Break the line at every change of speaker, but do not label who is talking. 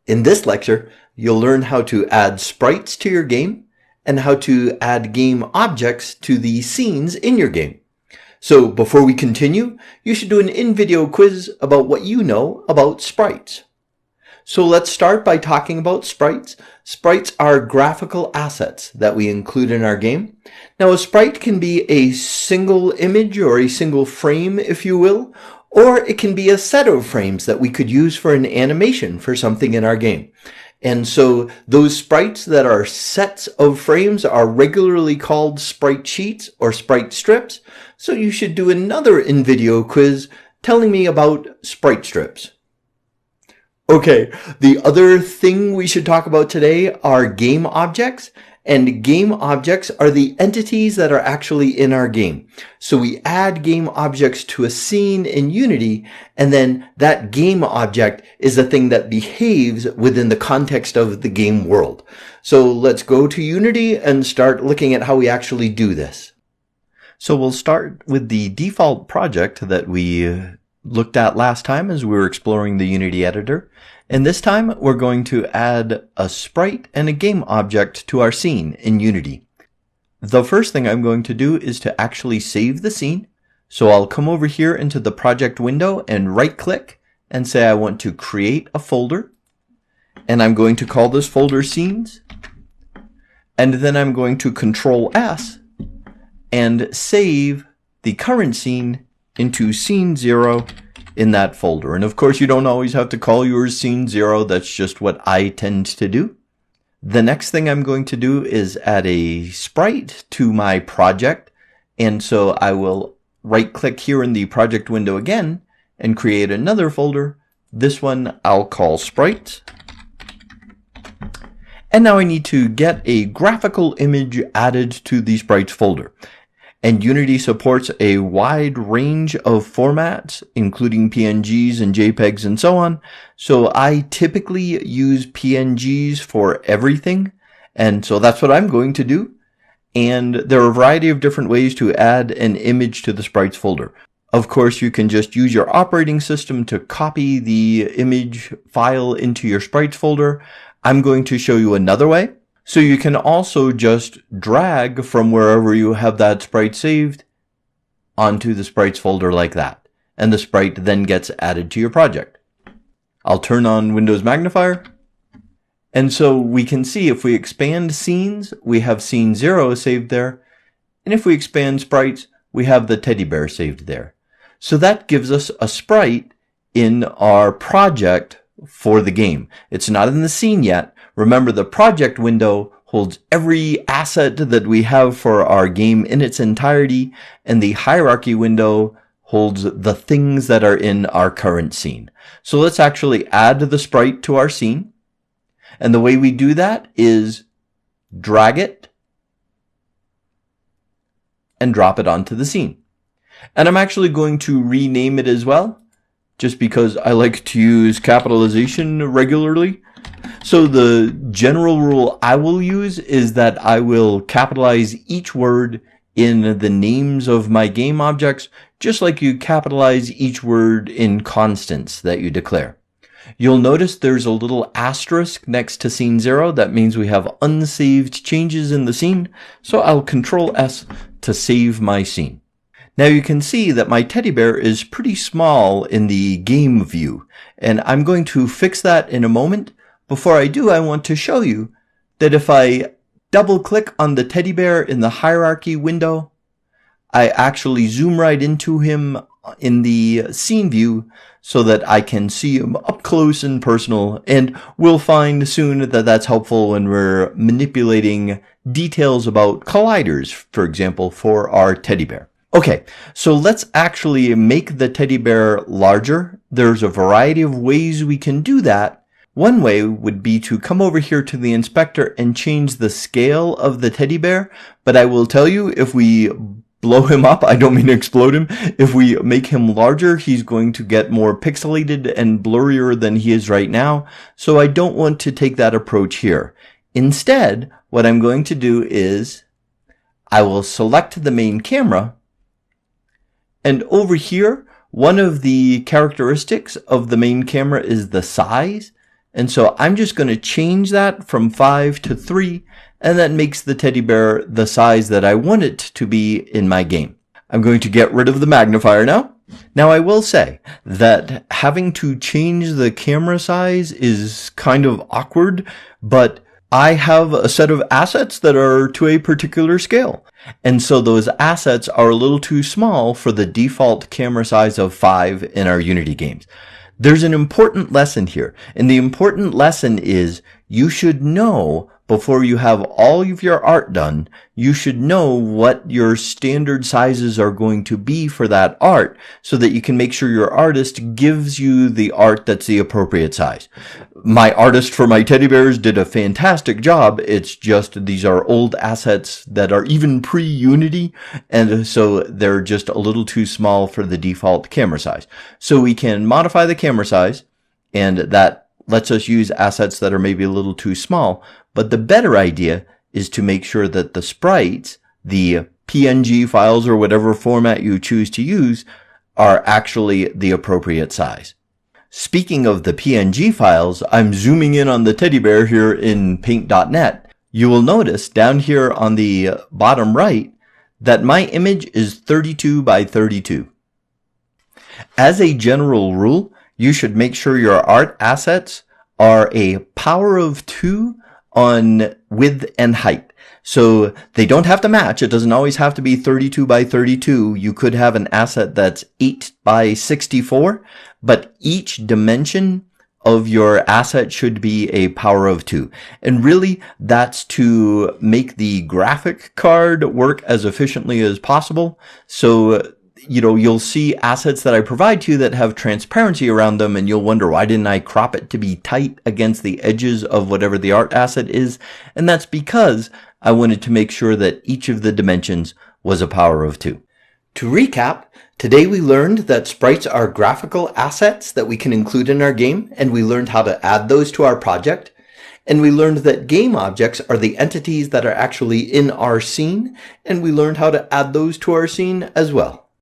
In this lecture, you'll learn how to add sprites to your game and how to add game objects to the scenes in your game. So before we continue, you should do an in-video quiz about what you know about sprites. So let's start by talking about sprites. Sprites are graphical assets that we include in our game. Now, a sprite can be a single image or a single frame, if you will, or it can be a set of frames that we could use for an animation for something in our game. And so those sprites that are sets of frames are regularly called sprite sheets or sprite strips. So you should do another in-video quiz telling me about sprite strips. Okay, the other thing we should talk about today are game objects. And game objects are the entities that are actually in our game. So we add game objects to a scene in Unity, and then that game object is the thing that behaves within the context of the game world. So let's go to Unity and start looking at how we actually do this. So we'll start with the default project that we looked at last time as we were exploring the Unity editor. And this time we're going to add a sprite and a game object to our scene in Unity. The first thing I'm going to do is to actually save the scene. So I'll come over here into the project window and right click and say I want to create a folder. And I'm going to call this folder scenes. And then I'm going to Control S and save the current scene into scene 0 in that folder. And of course, you don't always have to call yours scene 0. That's just what I tend to do. The next thing I'm going to do is add a sprite to my project. And so I will right click here in the project window again and create another folder. This one I'll call sprites. And now I need to get a graphical image added to the sprites folder. And Unity supports a wide range of formats, including PNGs and JPEGs and so on. So I typically use PNGs for everything. And so that's what I'm going to do. And there are a variety of different ways to add an image to the sprites folder. Of course, you can just use your operating system to copy the image file into your sprites folder. I'm going to show you another way. So you can also just drag from wherever you have that sprite saved onto the sprites folder like that. And the sprite then gets added to your project. I'll turn on Windows Magnifier. And so we can see if we expand scenes, we have scene 0 saved there. And if we expand sprites, we have the teddy bear saved there. So that gives us a sprite in our project for the game. It's not in the scene yet. Remember, the project window holds every asset that we have for our game in its entirety, and the hierarchy window holds the things that are in our current scene. So let's actually add the sprite to our scene. And the way we do that is drag it and drop it onto the scene. And I'm actually going to rename it as well, just because I like to use capitalization regularly. So the general rule I will use is that I will capitalize each word in the names of my game objects, just like you capitalize each word in constants that you declare. You'll notice there's a little asterisk next to scene 0. That means we have unsaved changes in the scene. So I'll Control S to save my scene. Now you can see that my teddy bear is pretty small in the game view, and I'm going to fix that in a moment. Before I do, I want to show you that if I double click on the teddy bear in the hierarchy window, I actually zoom right into him in the scene view so that I can see him up close and personal. And we'll find soon that that's helpful when we're manipulating details about colliders, for example, for our teddy bear. Okay, so let's actually make the teddy bear larger. There's a variety of ways we can do that. One way would be to come over here to the inspector and change the scale of the teddy bear. But I will tell you, if we blow him up, I don't mean to explode him, if we make him larger, he's going to get more pixelated and blurrier than he is right now. So I don't want to take that approach here. Instead, what I'm going to do is I will select the main camera. And over here, one of the characteristics of the main camera is the size. And so I'm just going to change that from 5 to 3, and that makes the teddy bear the size that I want it to be in my game. I'm going to get rid of the magnifier now. Now I will say that having to change the camera size is kind of awkward, but I have a set of assets that are to a particular scale. And so those assets are a little too small for the default camera size of 5 in our Unity games. There's an important lesson here, and the important lesson is you should know before you have all of your art done, you should know what your standard sizes are going to be for that art so that you can make sure your artist gives you the art that's the appropriate size. My artist for my teddy bears did a fantastic job. It's just these are old assets that are even pre-Unity, and so they're just a little too small for the default camera size. So we can modify the camera size, and that lets us use assets that are maybe a little too small. But the better idea is to make sure that the sprites, the PNG files or whatever format you choose to use, are actually the appropriate size. Speaking of the PNG files, I'm zooming in on the teddy bear here in paint.net. You will notice down here on the bottom right that my image is 32 by 32. As a general rule, you should make sure your art assets are a power of 2 on width and height. So they don't have to match. It doesn't always have to be 32 by 32. You could have an asset that's 8 by 64, but each dimension of your asset should be a power of 2. And really, that's to make the graphic card work as efficiently as possible. So you'll see assets that I provide to you that have transparency around them, and you'll wonder, why didn't I crop it to be tight against the edges of whatever the art asset is? And that's because I wanted to make sure that each of the dimensions was a power of 2. To recap, today we learned that sprites are graphical assets that we can include in our game, and we learned how to add those to our project. And we learned that game objects are the entities that are actually in our scene, and we learned how to add those to our scene as well.